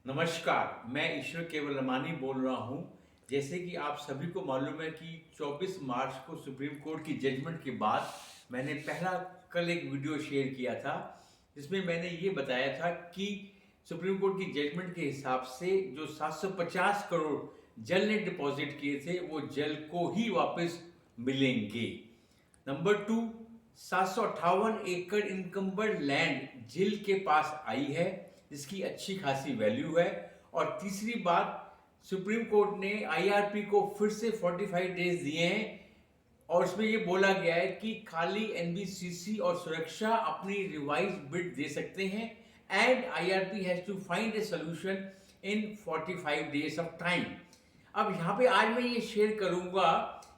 नमस्कार, मैं ईश्वर केवलरामानी बोल रहा हूँ। जैसे कि आप सभी को मालूम है कि 24 मार्च को सुप्रीम कोर्ट की जजमेंट के बाद मैंने कल एक वीडियो शेयर किया था, जिसमें मैंने ये बताया था कि सुप्रीम कोर्ट की जजमेंट के हिसाब से जो 750 करोड़ जल ने डिपॉजिट किए थे, वो जल को ही वापस मिलेंगे। नंबर 2, 758 एकड़ इनकम्बर्ड लैंड जिल के पास आई है, जिसकी अच्छी खासी वैल्यू है। और तीसरी बात, सुप्रीम कोर्ट ने आईआरपी को फिर से 45 डेज दिए हैं और उसमें ये बोला गया है कि खाली एनबीसीसी और सुरक्षा अपनी रिवाइज बिड दे सकते हैं and IRP has to find a solution in 45 days of time. अब यहाँ पे आज मैं ये शेयर करूंगा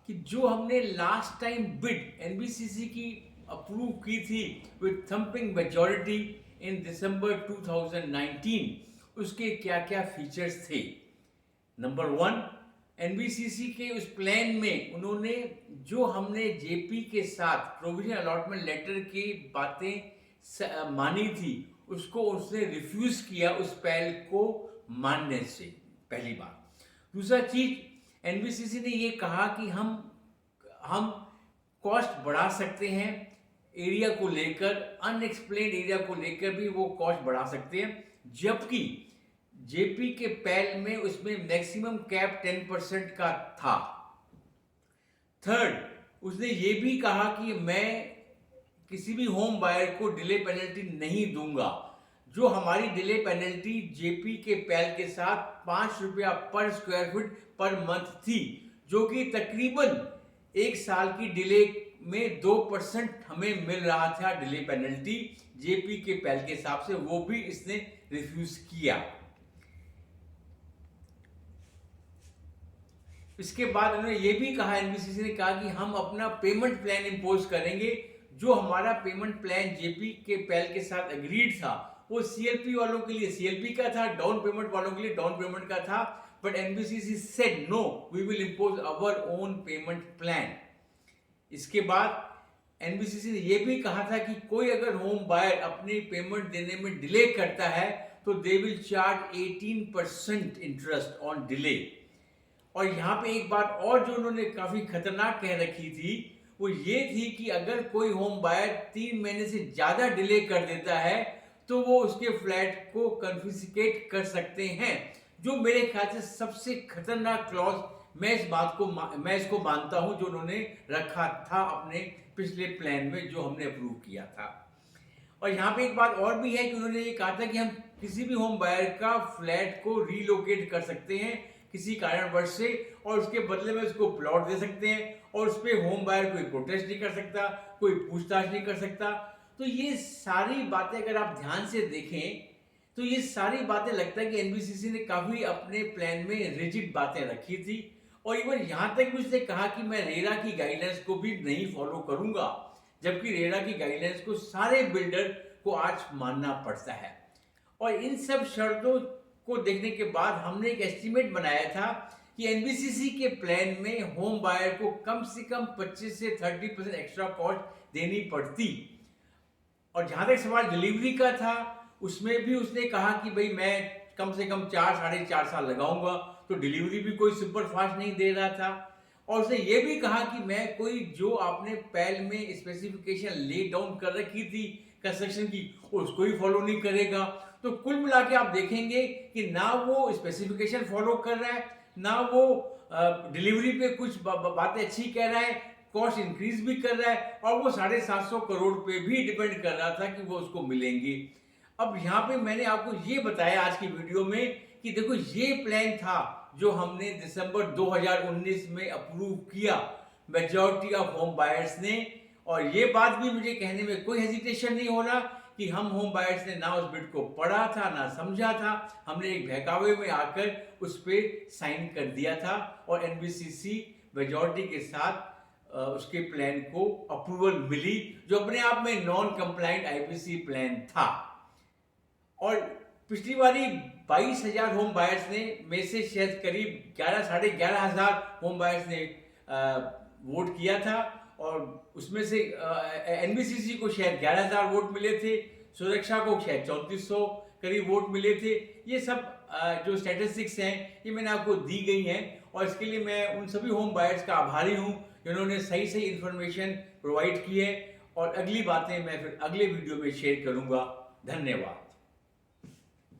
कि जो हमने लास्ट टाइम बिड एनबीसीसी की अप्रूव की थी विद थम्पिंग मेजॉरिटी इन दिसंबर 2019, उसके क्या क्या फीचर्स थे। नंबर 1, एनबीसीसी के उस प्लान में उन्होंने जो हमने जेपी के साथ प्रोविजन अलॉटमेंट लेटर की बातें मानी थी, उसको उसने रिफ्यूज किया उस पहल को मानने से, पहली बात। दूसरा चीज, एनबीसीसी ने ये कहा कि हम कॉस्ट बढ़ा सकते हैं, एरिया को लेकर, अनएक्सप्लेन्ड एरिया को लेकर भी वो कॉस्ट बढ़ा सकते हैं, जबकि जेपी के पैल में उसमें मैक्सिमम कैप 10% का था। थर्ड, उसने ये भी कहा कि मैं किसी भी होम बायर को डिले पेनल्टी नहीं दूंगा। जो हमारी डिले पेनल्टी जेपी के पैल के साथ 5 रुपया पर स्क्वायर फीट पर मंथ थी, जो कि तकरीबन 1 साल की डिले में 2% हमें मिल रहा था डिले पेनल्टी जेपी के पैल के हिसाब से, वो भी इसने रिफ्यूज किया। इसके बाद उन्होंने ये भी कहा, एनबीसीसी ने कहा कि हम अपना पेमेंट प्लान इंपोज करेंगे। जो हमारा पेमेंट प्लान जेपी के पैल के साथ एग्रीड था, वो सीएलपी वालों के लिए सीएलपी का था, डाउन पेमेंट वालों के लिए डाउन पेमेंट का था, but NBCC said no, we will impose our own payment plan. इसके बाद एनबीसीसी ने यह भी कहा था कि कोई अगर होम बायर अपनी पेमेंट देने में डिले करता है तो they will charge 18% interest on delay. और यहाँ पे एक बात और जो उन्होंने काफी खतरनाक कह रखी थी, वो ये थी कि अगर कोई होम बायर 3 महीने से ज्यादा डिले कर देता है तो वो उसके फ्लैट को कन्फिस्केट कर सकते हैं, जो मेरे ख्याल से सबसे खतरनाक क्लॉज मैं इसको मानता हूं जो उन्होंने रखा था अपने पिछले प्लान में जो हमने अप्रूव किया था। और यहाँ पे एक बात और भी है कि उन्होंने ये कहा था कि हम किसी भी होम बायर का फ्लैट को रीलोकेट कर सकते हैं किसी कारणवश से, और उसके बदले में उसको प्लॉट दे सकते हैं, और उस पर होम बायर कोई प्रोटेस्ट नहीं कर सकता, कोई पूछताछ नहीं कर सकता। तो ये सारी बातें अगर आप ध्यान से देखें तो ये सारी बातें लगता है कि एनबीसीसी ने काफी अपने प्लान में रिजिड बातें रखी थी। और इवन यहां तक भी उसने कहा कि मैं रेरा की गाइडलाइंस को भी नहीं फॉलो करूंगा, जबकि रेरा की गाइडलाइंस को सारे बिल्डर को आज मानना पड़ता है। और इन सब शर्तों को देखने के बाद हमने एक एस्टीमेट बनाया था कि एनबीसीसी के प्लान में होम बायर को कम से कम 25 से 30% एक्स्ट्रा कॉस्ट देनी पड़ती। और जहां तक सवाल डिलीवरी का था, उसमें भी उसने कहा कि भाई मैं कम से कम 4-4.5 साल लगाऊंगा, तो डिलीवरी भी कोई सुपर फास्ट नहीं दे रहा था। और उसने ये भी कहा कि मैं कोई जो आपने पैल में स्पेसिफिकेशन ले डाउन कर रखी थी कंस्ट्रक्शन की, उसको ही फॉलो नहीं करेगा। तो कुल मिला के आप देखेंगे कि ना वो स्पेसिफिकेशन फॉलो कर रहा है, ना वो डिलीवरी पे कुछ बातें अच्छी कह रहा है, कॉस्ट इंक्रीज भी कर रहा है, और वो 750 करोड़ पे भी डिपेंड कर रहा था कि वो उसको मिलेंगे। अब यहाँ पे मैंने आपको ये बताया आज की वीडियो में कि देखो ये प्लान था जो हमने दिसंबर 2019 में अप्रूव किया मेजॉरिटी ऑफ होम बायर्स ने। और ये बात भी मुझे कहने में कोई हेजिटेशन नहीं हो रहा कि हम होम बायर्स ने ना उस बिड को पढ़ा था, ना समझा था, हमने एक बहकावे में आकर उस पर साइन कर दिया था, और एनबीसीसी मेजॉरिटी के साथ उसके प्लान को अप्रूवल मिली, जो अपने आप में नॉन कंप्लाइंट आईपीसी प्लान था। और पिछली बारी 22,000 होम बायर्स ने में से शायद करीब 11,500 होम बायर्स ने वोट किया था, और उसमें से एनबीसीसी को शायद 11,000 वोट मिले थे, सुरक्षा को शायद 3400 करीब वोट मिले थे, ये सब जो स्टैटिस्टिक्स हैं ये मैंने आपको दी गई हैं, और इसके लिए मैं उन सभी होम बायर्स का आभारी हूँ जिन्होंने सही सही इन्फॉर्मेशन प्रोवाइड की है। और अगली बातें मैं फिर अगले वीडियो में शेयर करूँगा। धन्यवाद।